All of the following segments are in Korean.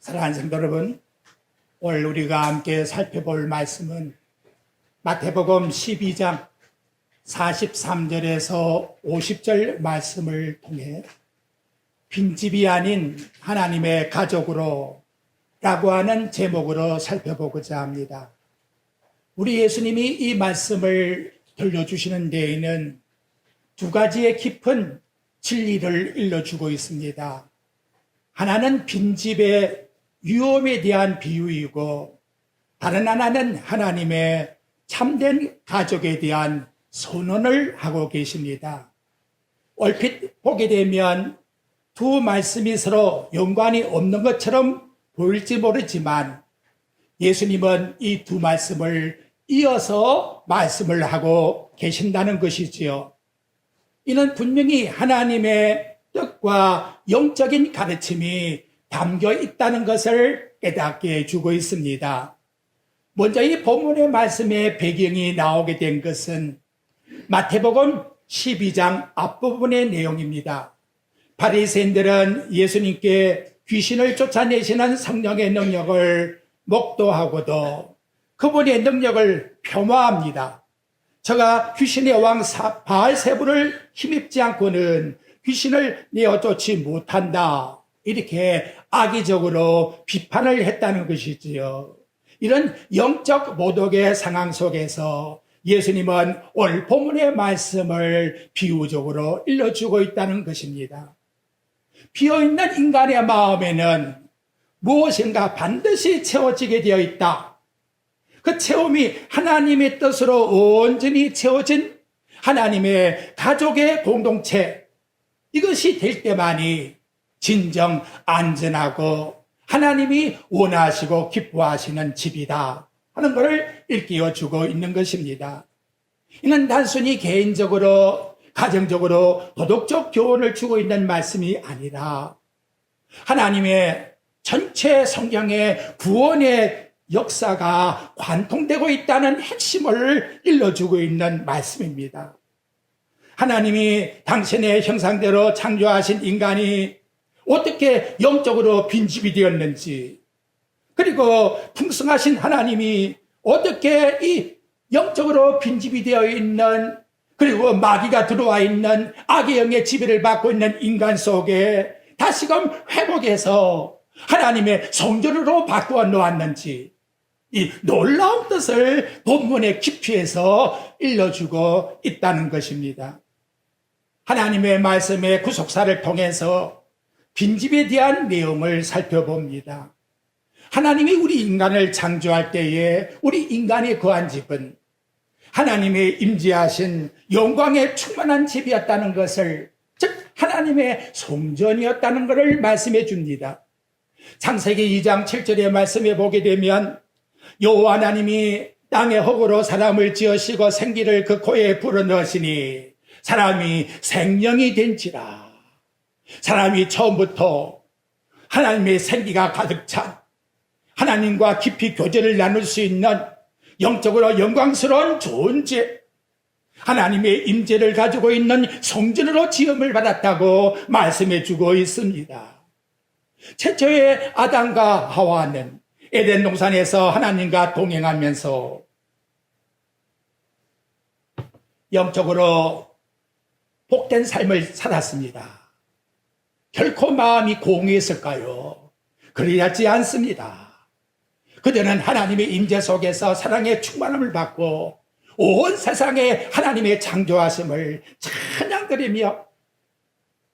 사랑하는 성도 여러분, 오늘 우리가 함께 살펴볼 말씀은 마태복음 12장 43절에서 50절 말씀을 통해 빈집이 아닌 하나님의 가족으로 라고 하는 제목으로 살펴보고자 합니다. 우리 예수님이 이 말씀을 들려주시는 데에는 두 가지의 깊은 진리를 일러주고 있습니다. 하나는 빈집의 위험에 대한 비유이고 다른 하나는 하나님의 참된 가족에 대한 선언을 하고 계십니다. 얼핏 보게 되면 두 말씀이 서로 연관이 없는 것처럼 보일지 모르지만 예수님은 이 두 말씀을 이어서 말씀을 하고 계신다는 것이지요. 이는 분명히 하나님의 뜻과 영적인 가르침이 담겨 있다는 것을 깨닫게 해주고 있습니다. 먼저 이 본문의 말씀의 배경이 나오게 된 것은 마태복음 12장 앞부분의 내용입니다. 바리새인들은 예수님께 귀신을 쫓아내시는 성령의 능력을 목도하고도 그분의 능력을 폄하합니다. 저가 귀신의 왕 바알세불을 힘입지 않고는 귀신을 내어쫓지 못한다. 이렇게 악의적으로 비판을 했다는 것이지요. 이런 영적 모독의 상황 속에서 예수님은 오늘 본문의 말씀을 비유적으로 일러주고 있다는 것입니다. 비어있는 인간의 마음에는 무엇인가 반드시 채워지게 되어 있다. 그 채움이 하나님의 뜻으로 온전히 채워진 하나님의 가족의 공동체, 이것이 될 때만이 진정 안전하고 하나님이 원하시고 기뻐하시는 집이다 하는 것을 일깨워주고 있는 것입니다. 이는 단순히 개인적으로 가정적으로 도덕적 교훈을 주고 있는 말씀이 아니라 하나님의 전체 성경의 구원의 역사가 관통되고 있다는 핵심을 일러주고 있는 말씀입니다. 하나님이 당신의 형상대로 창조하신 인간이 어떻게 영적으로 빈집이 되었는지, 그리고 풍성하신 하나님이 어떻게 이 영적으로 빈집이 되어 있는, 그리고 마귀가 들어와 있는 악의 영의 지배를 받고 있는 인간 속에 다시금 회복해서 하나님의 성전으로 바꾸어 놓았는지, 이 놀라운 뜻을 본문의 깊이에서 일러주고 있다는 것입니다. 하나님의 말씀의 구속사를 통해서 빈집에 대한 내용을 살펴봅니다. 하나님이 우리 인간을 창조할 때에 우리 인간이 거한 집은 하나님의 임재하신 영광에 충만한 집이었다는 것을, 즉 하나님의 성전이었다는 것을 말씀해 줍니다. 창세기 2장 7절의 말씀에 보게 되면 여호와 하나님이 땅의 흙으로 사람을 지으시고 생기를 그 코에 불어넣으시니 사람이 생명이 된지라. 사람이 처음부터 하나님의 생기가 가득 찬 하나님과 깊이 교제를 나눌 수 있는 영적으로 영광스러운 존재, 하나님의 임재를 가지고 있는 성전으로 지음을 받았다고 말씀해 주고 있습니다. 최초의 아담과 하와는 에덴 동산에서 하나님과 동행하면서 영적으로 복된 삶을 살았습니다. 결코 마음이 공유했을까요? 그러지 않습니다. 그들은 하나님의 임재 속에서 사랑의 충만함을 받고 온 세상에 하나님의 창조하심을 찬양드리며,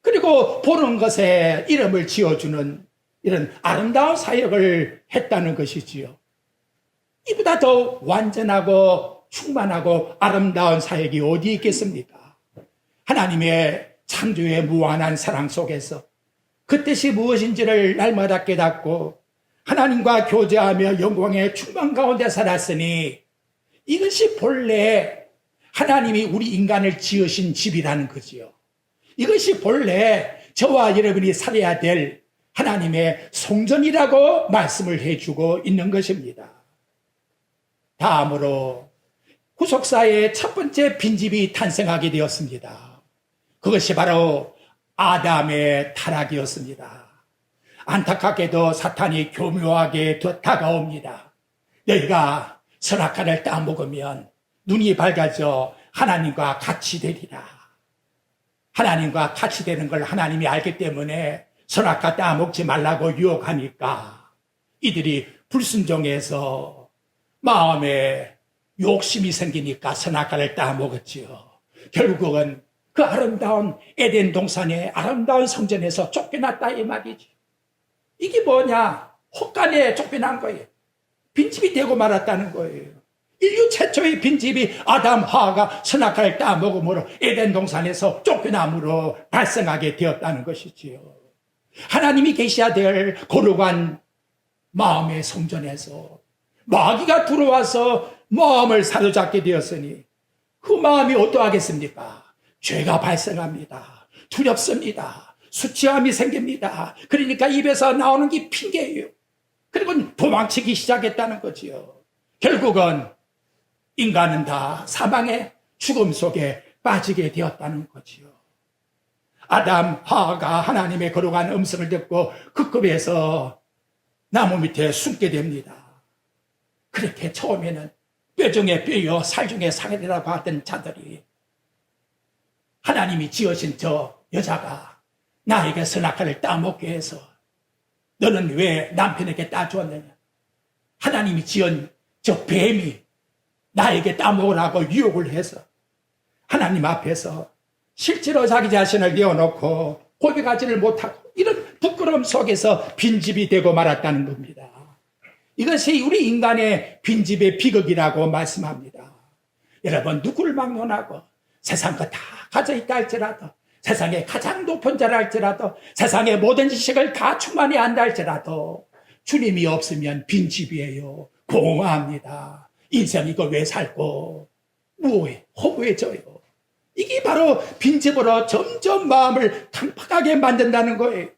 그리고 보는 것에 이름을 지어주는 이런 아름다운 사역을 했다는 것이지요. 이보다 더 완전하고 충만하고 아름다운 사역이 어디 있겠습니까? 하나님의 창조의 무한한 사랑 속에서 그 뜻이 무엇인지를 날마다 깨닫고 하나님과 교제하며 영광의 충만 가운데 살았으니 이것이 본래 하나님이 우리 인간을 지으신 집이라는 거지요. 이것이 본래 저와 여러분이 살아야 될 하나님의 성전이라고 말씀을 해주고 있는 것입니다. 다음으로 구속사의 첫 번째 빈집이 탄생하게 되었습니다. 그것이 바로 아담의 타락이었습니다. 안타깝게도 사탄이 교묘하게 다가옵니다. 너희가 선악과를 따먹으면 눈이 밝아져 하나님과 같이 되리라. 하나님과 같이 되는 걸 하나님이 알기 때문에 선악과 따먹지 말라고 유혹하니까 이들이 불순종해서 마음에 욕심이 생기니까 선악과를 따먹었지요. 결국은 그 아름다운 에덴 동산의 아름다운 성전에서 쫓겨났다 이 말이지. 이게 뭐냐? 혹간에 쫓겨난 거예요. 빈집이 되고 말았다는 거예요. 인류 최초의 빈집이 아담 하와가 선악과를 따먹음으로 에덴 동산에서 쫓겨남으로 발생하게 되었다는 것이지요. 하나님이 계셔야 될 거룩한 마음의 성전에서 마귀가 들어와서 마음을 사로잡게 되었으니 그 마음이 어떠하겠습니까? 죄가 발생합니다. 두렵습니다. 수치함이 생깁니다. 그러니까 입에서 나오는 게 핑계예요. 그리고 도망치기 시작했다는 거지요. 결국은 인간은 다 사망의 죽음 속에 빠지게 되었다는 거지요. 아담, 하와가 하나님의 거룩한 음성을 듣고 그 급에서 나무 밑에 숨게 됩니다. 그렇게 처음에는 뼈 중에 뼈요 살 중에 살이라고 하던 자들이 하나님이 지으신 저 여자가 나에게 선악과를 따먹게 해서 너는 왜 남편에게 따주었느냐? 하나님이 지은 저 뱀이 나에게 따먹으라고 유혹을 해서 하나님 앞에서 실제로 자기 자신을 내어놓고 고백하지를 못하고 이런 부끄러움 속에서 빈집이 되고 말았다는 겁니다. 이것이 우리 인간의 빈집의 비극이라고 말씀합니다. 여러분, 누구를 막론하고 세상 거 다 가져 있다 할지라도, 세상에 가장 높은 자라 할지라도, 세상의 모든 지식을 다 충만히 한다 할지라도 주님이 없으면 빈집이에요. 공허합니다. 인생 이거 왜 살고 뭐해 허무해져요. 이게 바로 빈집으로 점점 마음을 탕팍하게 만든다는 거예요.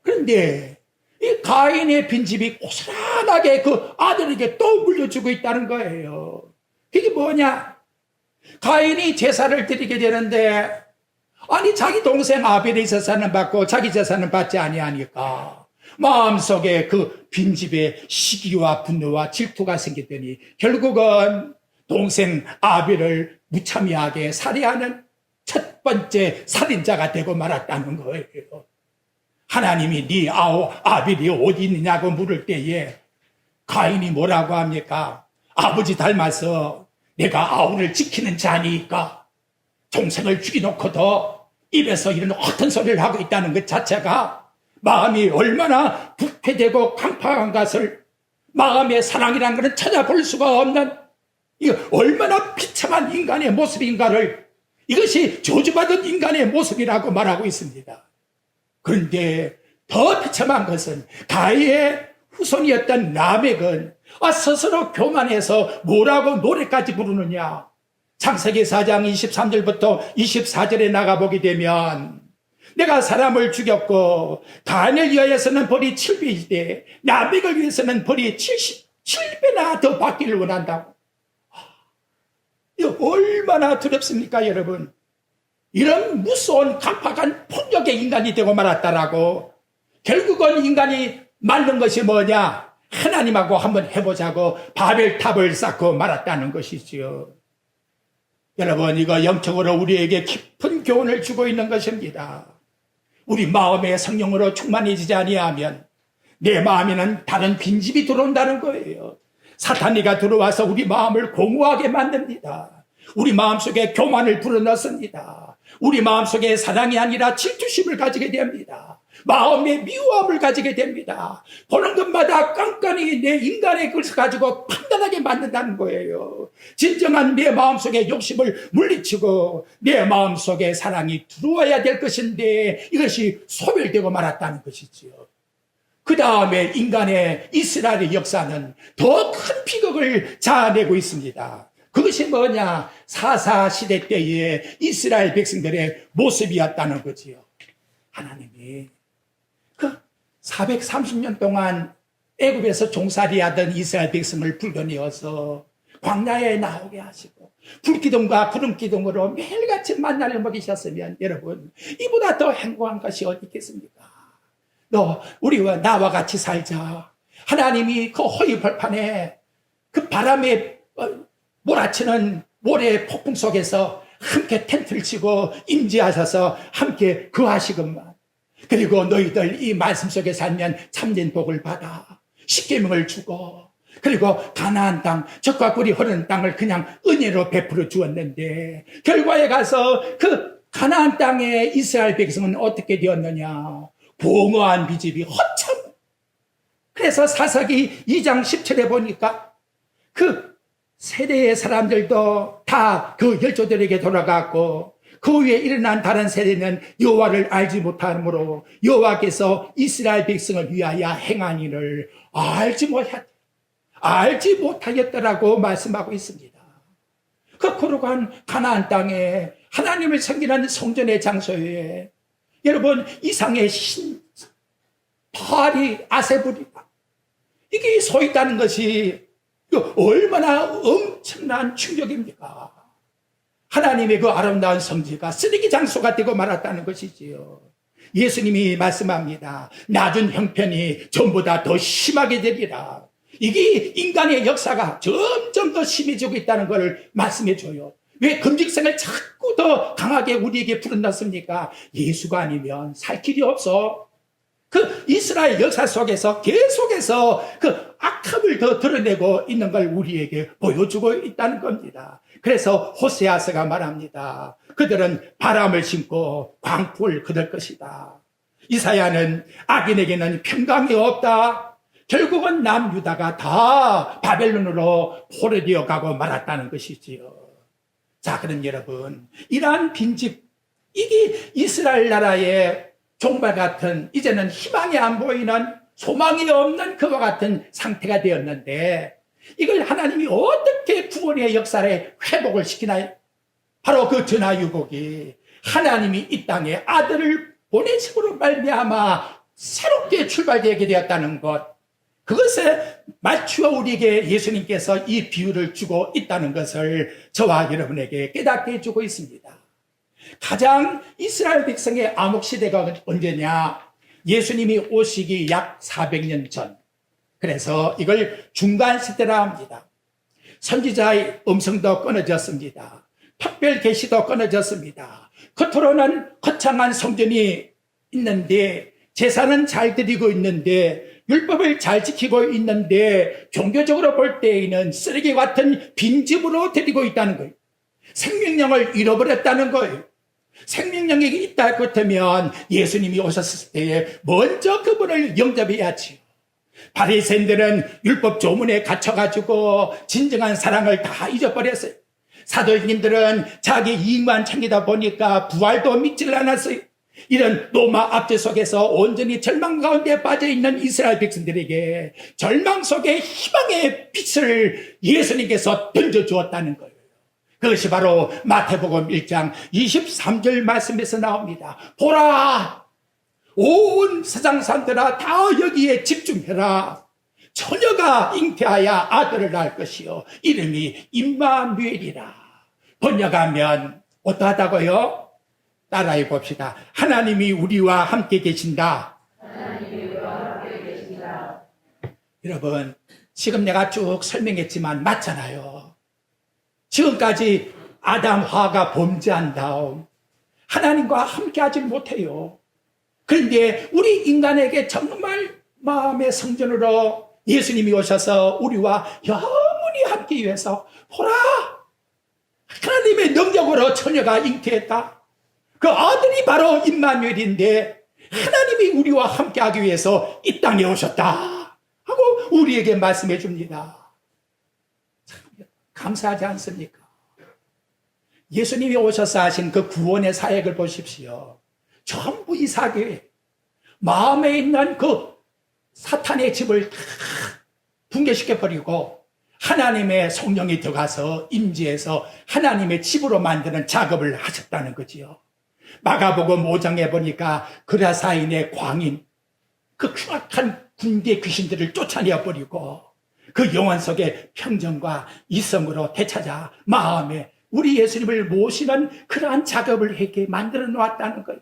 그런데 이 가인의 빈집이 고스란하게 그 아들에게 또 물려주고 있다는 거예요. 그게 뭐냐? 가인이 제사를 드리게 되는데 아니 자기 동생 아벨의 제사는 받고 자기 제사는 받지 아니하니까 마음속에 그 빈집에 시기와 분노와 질투가 생겼더니 결국은 동생 아벨을 무참하게 살해하는 첫 번째 살인자가 되고 말았다는 거예요. 하나님이 네 아벨이 어디 있느냐고 물을 때에 가인이 뭐라고 합니까? 아버지 닮아서 내가 아우를 지키는 자니까 동생을 죽여놓고도 입에서 이런 허튼 소리를 하고 있다는 것 자체가 마음이 얼마나 부패되고 강팍한 것을 마음의 사랑이라는 것은 찾아볼 수가 없는 이거 얼마나 비참한 인간의 모습인가를 이것이 저주받은 인간의 모습이라고 말하고 있습니다. 그런데 더 비참한 것은 가인의 후손이었던 라멕은 스스로 교만해서 뭐라고 노래까지 부르느냐. 창세기 4장 23절부터 24절에 나가보게 되면 내가 사람을 죽였고 가인을 위하여서는 벌이 7배이되 라멕을 위해서는 벌이 77배나 더 받기를 원한다고. 이거 얼마나 두렵습니까 여러분. 이런 무서운 강팍한 폭력의 인간이 되고 말았다라고. 결국은 인간이 만든 것이 뭐냐? 하나님하고 한번 해보자고 바벨탑을 쌓고 말았다는 것이지요. 여러분, 이거 영적으로 우리에게 깊은 교훈을 주고 있는 것입니다. 우리 마음의 성령으로 충만해지지 아니하면 내 마음에는 다른 빈집이 들어온다는 거예요. 사탄이가 들어와서 우리 마음을 공허하게 만듭니다. 우리 마음속에 교만을 불어넣습니다. 우리 마음속에 사랑이 아니라 질투심을 가지게 됩니다. 마음의 미워함을 가지게 됩니다. 보는 것마다 깐깐히 내 인간의 것을 가지고 판단하게 만든다는 거예요. 진정한 내 마음속에 욕심을 물리치고 내 마음속에 사랑이 들어와야 될 것인데 이것이 소멸되고 말았다는 것이지요. 그 다음에 인간의 이스라엘의 역사는 더 큰 비극을 자아내고 있습니다. 그것이 뭐냐? 사사 시대 때의 이스라엘 백성들의 모습이었다는 거지요. 하나님이 그 430년 동안 애굽에서 종살이하던 이스라엘 백성을 불러내어서 광야에 나오게 하시고 불기둥과 구름기둥으로 매일같이 만나를 먹이셨으면 여러분 이보다 더 행복한 것이 어디 있겠습니까? 너 우리와 나와 같이 살자. 하나님이 그 허위벌판에 그 바람에 몰아치는 모래 폭풍 속에서 함께 텐트를 치고 임재하셔서 함께 거하시건만. 그리고 너희들 이 말씀 속에 살면 참된 복을 받아. 십계명을 주고, 그리고 가나안 땅, 젖과 꿀이 흐르는 땅을 그냥 은혜로 베풀어 주었는데, 결과에 가서 그 가나안 땅의 이스라엘 백성은 어떻게 되었느냐? 공허한 비집이 허참. 그래서 사사기 2장 17에 보니까 그 세대의 사람들도 다 그 열조들에게 돌아갔고, 그 위에 일어난 다른 세대는 여호와를 알지 못하므로 여호와께서 이스라엘 백성을 위하여 행한 일을 알지 못하였더라고 말씀하고 있습니다. 그 거룩한 가나안 땅에 하나님을 섬기는 성전의 장소에 여러분 이상의 신 바알이 아세불이다 이게 서 있다는 것이 얼마나 엄청난 충격입니까? 하나님의 그 아름다운 성지가 쓰레기 장소가 되고 말았다는 것이지요. 예수님이 말씀합니다. 낮은 형편이 전보다 더 심하게 되리라. 이게 인간의 역사가 점점 더 심해지고 있다는 것을 말씀해줘요. 왜 금직성을 자꾸 더 강하게 우리에게 부른다습니까? 예수가 아니면 살 길이 없어. 그 이스라엘 역사 속에서 계속해서 그 악함을 더 드러내고 있는 걸 우리에게 보여주고 있다는 겁니다. 그래서 호세아서가 말합니다. 그들은 바람을 심고 광풍을 거둘 것이다. 이사야는 악인에게는 평강이 없다. 결국은 남유다가 다 바벨론으로 포로되어 가고 말았다는 것이지요. 자, 그럼 여러분, 이러한 빈집, 이게 이스라엘 나라의 종말 같은, 이제는 희망이 안 보이는, 소망이 없는 그와 같은 상태가 되었는데, 이걸 하나님이 어떻게 구원의 역사를 회복을 시키나요? 바로 그 전하유곡이 하나님이 이 땅에 아들을 보내심으로 말미암아 새롭게 출발되게 되었다는 것, 그것에 맞추어 우리에게 예수님께서 이 비유를 주고 있다는 것을 저와 여러분에게 깨닫게 해주고 있습니다. 가장 이스라엘 백성의 암흑시대가 언제냐? 예수님이 오시기 약 400년 전. 그래서 이걸 중간시대라 합니다. 선지자의 음성도 끊어졌습니다. 특별 계시도 끊어졌습니다. 겉으로는 거창한 성전이 있는데, 제사는 잘 드리고 있는데, 율법을 잘 지키고 있는데, 종교적으로 볼 때에는 쓰레기 같은 빈집으로 드리고 있다는 거예요. 생명력을 잃어버렸다는 거예요. 생명력이 있다 그렇다면 예수님이 오셨을 때에 먼저 그분을 영접해야지요. 바리새인들은 율법 조문에 갇혀가지고 진정한 사랑을 다 잊어버렸어요. 사도님들은 자기 이익만 챙기다 보니까 부활도 믿질 않았어요. 이런 로마 압제 속에서 온전히 절망 가운데 빠져있는 이스라엘 백성들에게 절망 속에 희망의 빛을 예수님께서 던져주었다는 거예요. 그것이 바로 마태복음 1장 23절 말씀에서 나옵니다. 보라! 온 세상 사람들아 다 여기에 집중해라. 처녀가 잉태하여 아들을 낳을 것이요 이름이 임마누엘이라. 번역하면 어떠하다고요? 따라해 봅시다. 하나님이 우리와 함께 계신다. 하나님이 우리와 함께 계신다. 여러분, 지금 내가 쭉 설명했지만 맞잖아요. 지금까지 아담 화가 범죄한 다음 하나님과 함께 하지 못해요. 그런데 우리 인간에게 정말 마음의 성전으로 예수님이 오셔서 우리와 영원히 함께 위해서 보라! 하나님의 능력으로 처녀가 잉태했다. 그 아들이 바로 임마누엘인데 하나님이 우리와 함께하기 위해서 이 땅에 오셨다 하고 우리에게 말씀해 줍니다. 감사하지 않습니까? 예수님이 오셔서 하신 그 구원의 사역을 보십시오. 전부 이 사교에 마음에 있는 그 사탄의 집을 다 붕괴시켜버리고 하나님의 성령이 들어가서 임재해서 하나님의 집으로 만드는 작업을 하셨다는 거지요. 마가복음 5장에 보니까 그라사인의 광인, 그 흉악한 군대 귀신들을 쫓아내어버리고 그 영혼 속에 평정과 이성으로 되찾아 마음에 우리 예수님을 모시는 그러한 작업을 하게 만들어 놓았다는 거예요.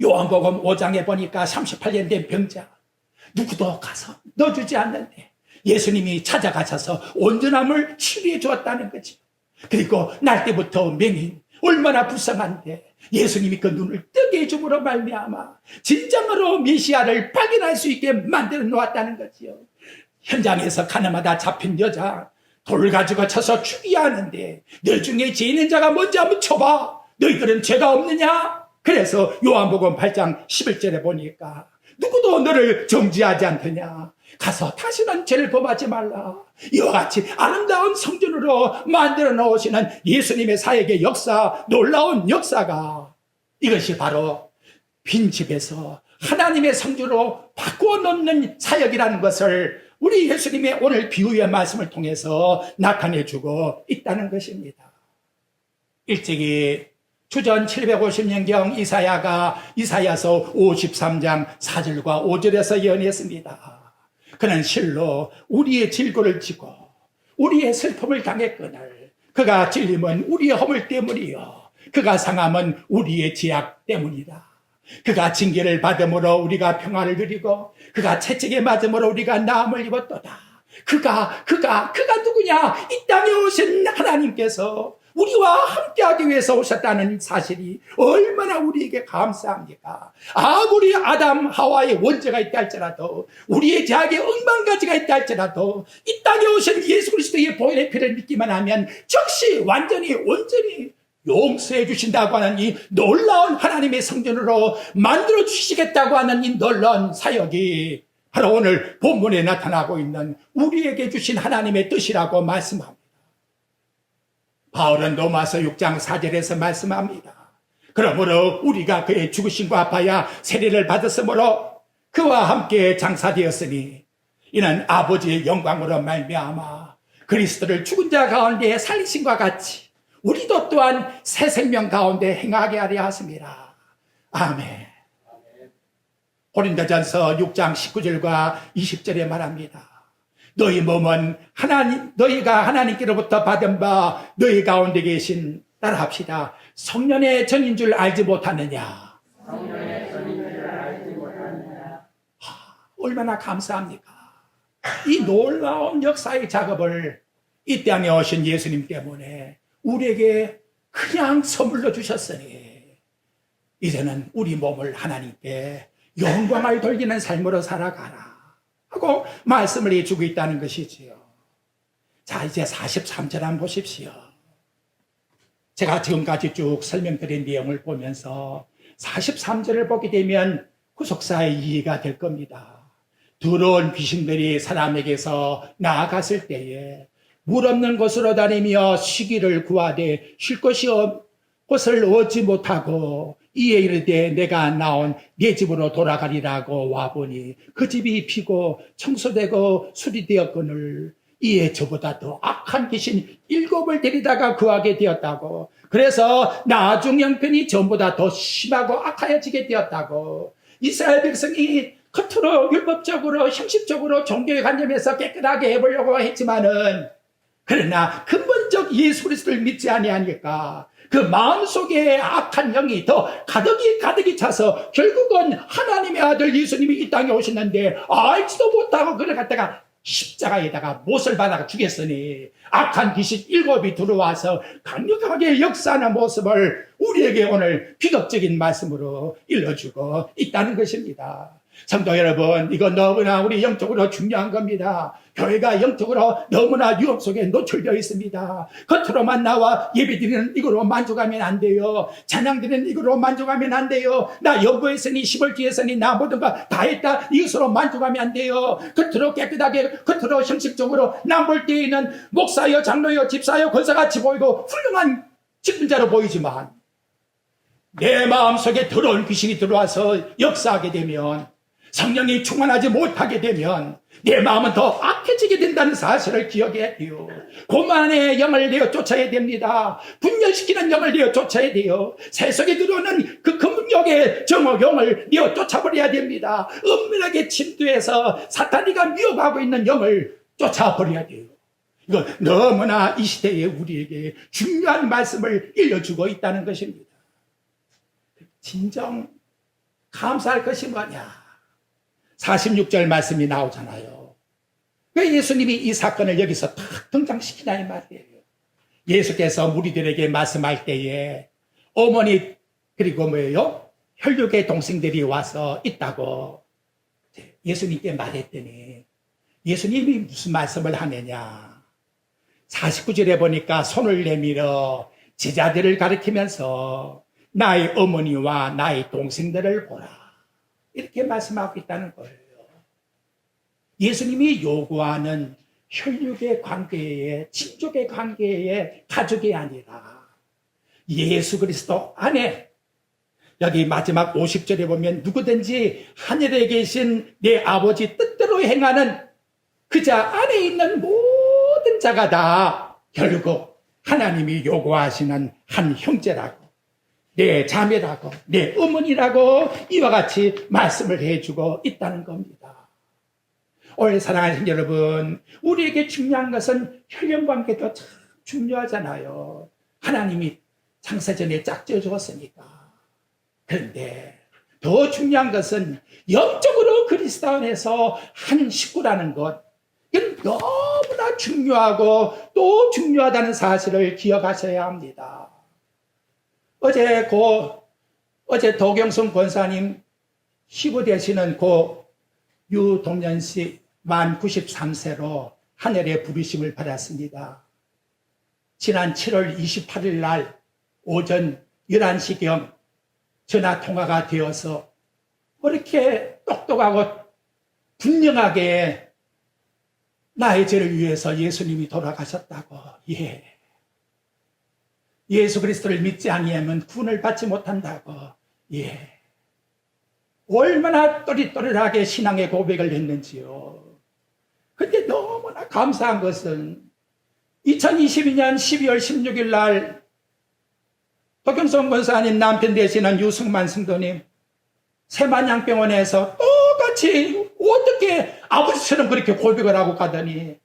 요한복음 5장에 보니까 38년 된 병자 누구도 가서 넣어주지 않는데 예수님이 찾아가셔서 온전함을 치료해 주었다는 거죠. 그리고 날 때부터 맹인 얼마나 불쌍한데 예수님이 그 눈을 뜨게 해줌으로 말미암아 진정으로 메시아를 발견할 수 있게 만들어 놓았다는 거지요. 현장에서 가나마다 잡힌 여자 돌 가지고 쳐서 죽이야 하는데 너 중에 죄 있는 자가 뭔지 한번 쳐봐. 너희들은 죄가 없느냐? 그래서 요한복음 8장 11절에 보니까 누구도 너를 정죄하지 않더냐. 가서 다시는 죄를 범하지 말라. 이와 같이 아름다운 성전으로 만들어 놓으시는 예수님의 사역의 역사, 놀라운 역사가 이것이 바로 빈집에서 하나님의 성전으로 바꾸어 놓는 사역이라는 것을 우리 예수님의 오늘 비유의 말씀을 통해서 나타내주고 있다는 것입니다. 일찍이 주전 750년경 이사야서 53장 4절과 5절에서 예언했습니다. 그는 실로 우리의 질고를 지고 우리의 슬픔을 당했거늘 그가 찔림은 우리의 허물 때문이요 그가 상함은 우리의 죄악 때문이다. 그가 징계를 받음으로 우리가 평안을 누리고 그가 채찍에 맞음으로 우리가 나음을 입었도다. 그가 누구냐? 이 땅에 오신 하나님께서 우리와 함께하기 위해서 오셨다는 사실이 얼마나 우리에게 감사합니까? 아무리 아담 하와의 원죄가 있다 할지라도 우리의 죄악의 억만가지가 있다 할지라도 이 땅에 오신 예수 그리스도의 보혈의 피를 믿기만 하면 즉시 완전히 온전히 용서해 주신다고 하는 이 놀라운 하나님의 성전으로 만들어 주시겠다고 하는 이 놀라운 사역이 바로 오늘 본문에 나타나고 있는 우리에게 주신 하나님의 뜻이라고 말씀합니다. 바울은 로마서 6장 4절에서 말씀합니다. 그러므로 우리가 그의 죽으심과 아파야 세례를 받았으므로 그와 함께 장사되었으니 이는 아버지의 영광으로 말미암아 그리스도를 죽은 자 가운데 살리심과 같이 우리도 또한 새 생명 가운데 행하게 하려 하십니다. 아멘. 고린도전서 6장 19절과 20절에 말합니다. 너희 몸은 너희가 하나님께로부터 받은 바 너희 가운데 계신 따라합시다. 성령의 전인 줄 알지 못하느냐. 얼마나 감사합니까? 이 놀라운 역사의 작업을 이 땅에 오신 예수님 때문에 우리에게 그냥 선물로 주셨으니 이제는 우리 몸을 하나님께 영광을 돌리는 삶으로 살아가라 하고 말씀을 해주고 있다는 것이지요. 자, 이제 43절 한번 보십시오. 제가 지금까지 쭉 설명드린 내용을 보면서 43절을 보게 되면 구속사의 이해가 될 겁니다. 더러운 귀신들이 사람에게서 나아갔을 때에 물 없는 곳으로 다니며 쉬기를 구하되 쉴 곳을 얻지 못하고 이에 이르되 내가 나온 네 집으로 돌아가리라고 와보니 그 집이 비고 청소되고 수리되었거늘 이에 저보다 더 악한 귀신 7을 데리다가 구하게 되었다고. 그래서 나중 형편이 전보다 더 심하고 악하여지게 되었다고. 이스라엘 백성이 겉으로 율법적으로 형식적으로 종교의 관념에서 깨끗하게 해보려고 했지만은 그러나 근본적 예수 그리스도를 믿지 아니하니까 그 마음속에 악한 영이 더 가득히 차서 결국은 하나님의 아들 예수님이 이 땅에 오셨는데 알지도 못하고 그를 갖다가 십자가에다가 못을 받아가 죽였으니 악한 귀신 7이 들어와서 강력하게 역사하는 모습을 우리에게 오늘 비극적인 말씀으로 일러주고 있다는 것입니다. 성도 여러분, 이거 너무나 우리 영적으로 중요한 겁니다. 교회가 영적으로 너무나 위험 속에 노출되어 있습니다. 겉으로만 나와 예배드리는 이거로 만족하면 안 돼요. 찬양드리는 이거로 만족하면 안 돼요. 나 연구했으니 10월 뒤했으니 나 모든 거 다 했다 이것으로 만족하면 안 돼요. 겉으로 깨끗하게 겉으로 형식적으로 남 볼 때에는 목사여 장로여 집사여 권사같이 보이고 훌륭한 직분자로 보이지만 내 마음속에 더러운 귀신이 들어와서 역사하게 되면 성령이 충만하지 못하게 되면 내 마음은 더 악해지게 된다는 사실을 기억해야 돼요. 고만의 영을 내어 쫓아야 됩니다. 분열시키는 영을 내어 쫓아야 돼요. 세속에 들어오는 그 금욕의 영을 내어 쫓아버려야 됩니다. 은밀하게 침투해서 사탄이가 미혹하고 있는 영을 쫓아버려야 돼요. 이거 너무나 이 시대에 우리에게 중요한 말씀을 일러주고 있다는 것입니다. 진정 감사할 것이 뭐냐? 46절 말씀이 나오잖아요. 왜 예수님이 이 사건을 여기서 탁 등장시키냐 이 말이에요. 예수께서 무리들에게 말씀할 때에 어머니 그리고 뭐예요? 혈육의 동생들이 와서 있다고 예수님께 말했더니 예수님이 무슨 말씀을 하느냐? 49절에 보니까 손을 내밀어 제자들을 가리키면서 나의 어머니와 나의 동생들을 보라. 이렇게 말씀하고 있다는 거예요. 예수님이 요구하는 혈육의 관계에, 친족의 관계에 가족이 아니라 예수 그리스도 안에, 여기 마지막 50절에 보면 누구든지 하늘에 계신 내 아버지 뜻대로 행하는 그 자 안에 있는 모든 자가 다 결국 하나님이 요구하시는 한 형제라고, 내 자매라고, 내 어머니라고 이와 같이 말씀을 해주고 있다는 겁니다. 오늘 사랑하는 여러분, 우리에게 중요한 것은 혈연관계도 참 중요하잖아요. 하나님이 창세전에 짝지어 주었으니까. 그런데 더 중요한 것은 영적으로 그리스도 안에서 한 식구라는 것, 이건 너무나 중요하고 또 중요하다는 사실을 기억하셔야 합니다. 어제 도경순 권사님 시부 되시는 고 유동연 씨 만 93세로 하늘의 부르심을 받았습니다. 지난 7월 28일 날 오전 11시경 전화 통화가 되어서 그렇게 똑똑하고 분명하게 나의 죄를 위해서 예수님이 돌아가셨다고. 예. 예수 그리스도를 믿지 아니하면 구원을 받지 못한다고. 예. 얼마나 또릿또릿하게 신앙의 고백을 했는지요. 근데 너무나 감사한 것은 2022년 12월 16일 날 도경선 권사님 남편 되시는 유승만 성도님 세만양병원에서 똑같이 어떻게 아버지처럼 그렇게 고백을 하고 가더니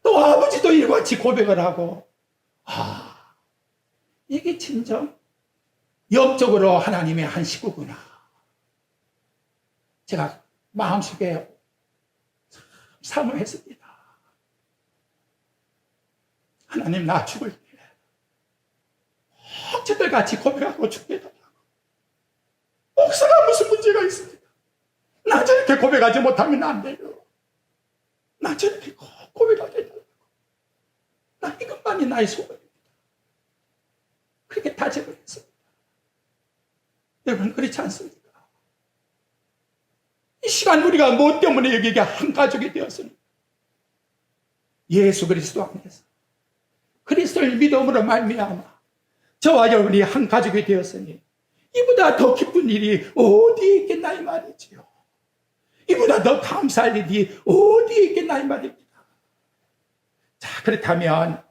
또 아버지도 이와 같이 고백을 하고, 이게 진정 영적으로 하나님의 한 식구구나. 제가 마음속에 사모했습니다. 하나님, 나 죽을 때 쟤들 같이 고백하고 죽게 달라고. 목사가 무슨 문제가 있습니까? 나 저렇게 고백하지 못하면 안 돼요. 나 저렇게 고백하게 달라고. 나 이것만이 나의 소원입니다. 그렇게 다짐을 했습니다. 여러분, 그렇지 않습니까? 이 시간 우리가 무엇 때문에 여기가 한 가족이 되었습니까? 예수 그리스도 안에서 그리스도를 믿음으로 말미암아 저와 여러분이 한 가족이 되었으니 이보다 더 기쁜 일이 어디에 있겠나 이 말이지요. 이보다 더 감사할 일이 어디에 있겠나 이 말입니다. 자, 그렇다면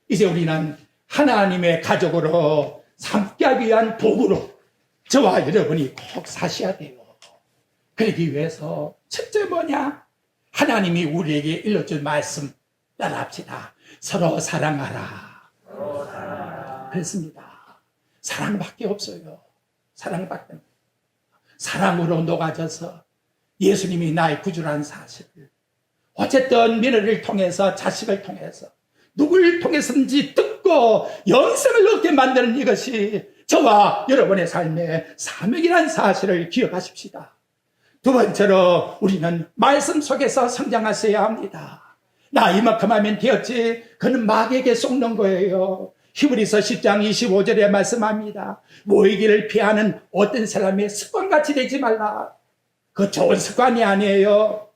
이제 우리는 하나님의 가족으로 삼기 위한 도구로 저와 여러분이 꼭 사셔야 돼요. 그러기 위해서 첫째 뭐냐? 하나님이 우리에게 일러줄 말씀 따라합시다. 서로 사랑하라. 그렇습니다. 사랑밖에 없어요. 사랑밖에. 사랑으로 녹아져서 예수님이 나의 구주라는 사실을 어쨌든 며느리를 통해서 자식을 통해서 누구를 통해서든지 듣고 영생을 얻게 만드는 이것이 저와 여러분의 삶의 사명이라는 사실을 기억하십시다. 두 번째로 우리는 말씀 속에서 성장하셔야 합니다. 나 이만큼 하면 되었지. 그는 마귀에게 속는 거예요. 히브리서 10장 25절에 말씀합니다. 모이기를 피하는 어떤 사람의 습관같이 되지 말라. 그 좋은 습관이 아니에요.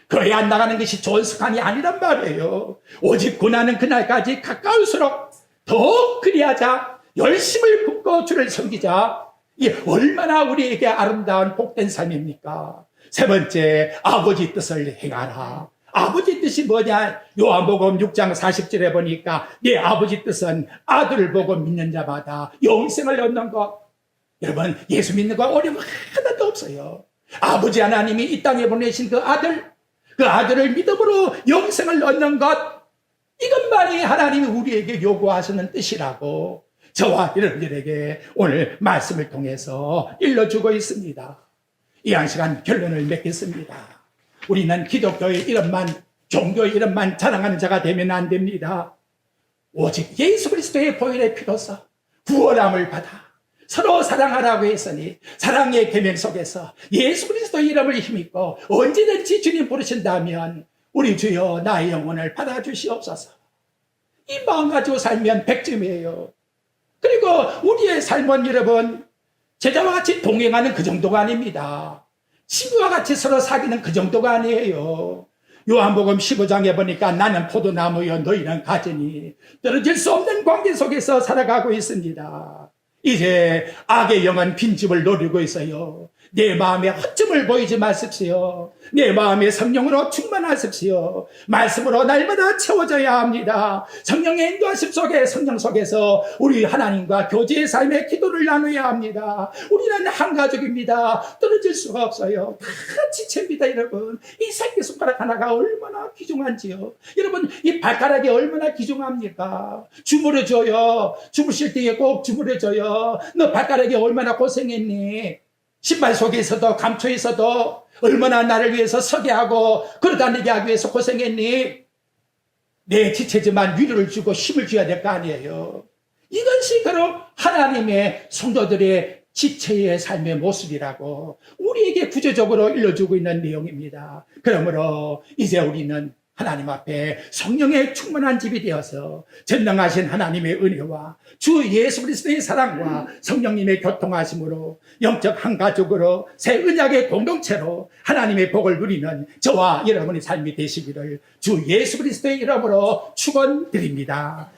교회 안 나가는 것이 좋은 습관이 아니란 말이에요. 오직 고난은 그날까지 가까울수록 더 그리하자. 열심을 붓고 주를 섬기자. 이게 얼마나 우리에게 아름다운 복된 삶입니까? 세 번째, 아버지 뜻을 행하라. 아버지 뜻이 뭐냐? 요한복음 6장 40절에 보니까 내 아버지 뜻은 아들을 보고 믿는 자마다 영생을 얻는 것. 여러분, 예수 믿는 거 어려움 하나도 없어요. 아버지 하나님이 이 땅에 보내신 그 아들을 믿음으로 영생을 얻는 것, 이것만이 하나님이 우리에게 요구하시는 뜻이라고. 저와 여러분들에게 오늘 말씀을 통해서 일러주고 있습니다. 이 한 시간 결론을 맺겠습니다. 우리는 기독교의 이름만, 종교의 이름만 자랑하는 자가 되면 안 됩니다. 오직 예수 그리스도의 보혈의 피로서 구원함을 받아 서로 사랑하라고 했으니 사랑의 계명 속에서 예수 그리스도의 이름을 힘입고 언제든지 주님 부르신다면 우리 주여 나의 영혼을 받아주시옵소서. 이 마음 가지고 살면 100점이에요. 그리고 우리의 삶은 여러분 제자와 같이 동행하는 그 정도가 아닙니다. 친구와 같이 서로 사귀는 그 정도가 아니에요. 요한복음 15장에 보니까 나는 포도나무여 너희는 가지니 떨어질 수 없는 관계 속에서 살아가고 있습니다. 이제 악의 영은 빈집을 노리고 있어요. 내 마음에 허점을 보이지 마십시오. 내 마음에 성령으로 충만하십시오. 말씀으로 날마다 채워져야 합니다. 성령의 인도하심 속에 성령 속에서 우리 하나님과 교제의 삶의 기도를 나눠야 합니다. 우리는 한 가족입니다. 떨어질 수가 없어요. 다 지체입니다. 여러분 이 새끼손가락 하나가 얼마나 귀중한지요. 여러분 이 발가락이 얼마나 귀중합니까? 주무려줘요. 주무실 때에 꼭 주무려줘요. 너 발가락이 얼마나 고생했니? 신발 속에서도 감초에서도 얼마나 나를 위해서 서게 하고 걸어다니게 하기 위해서 고생했니? 내 지체지만 위로를 주고 힘을 줘야 될 거 아니에요. 이것이 바로 하나님의 성도들의 지체의 삶의 모습이라고 우리에게 구조적으로 일러주고 있는 내용입니다. 그러므로 이제 우리는 하나님 앞에 성령의 충만한 집이 되어서 전능하신 하나님의 은혜와 주 예수 그리스도의 사랑과 성령님의 교통하심으로 영적 한 가족으로 새 언약의 공동체로 하나님의 복을 누리는 저와 여러분의 삶이 되시기를 주 예수 그리스도의 이름으로 축원드립니다.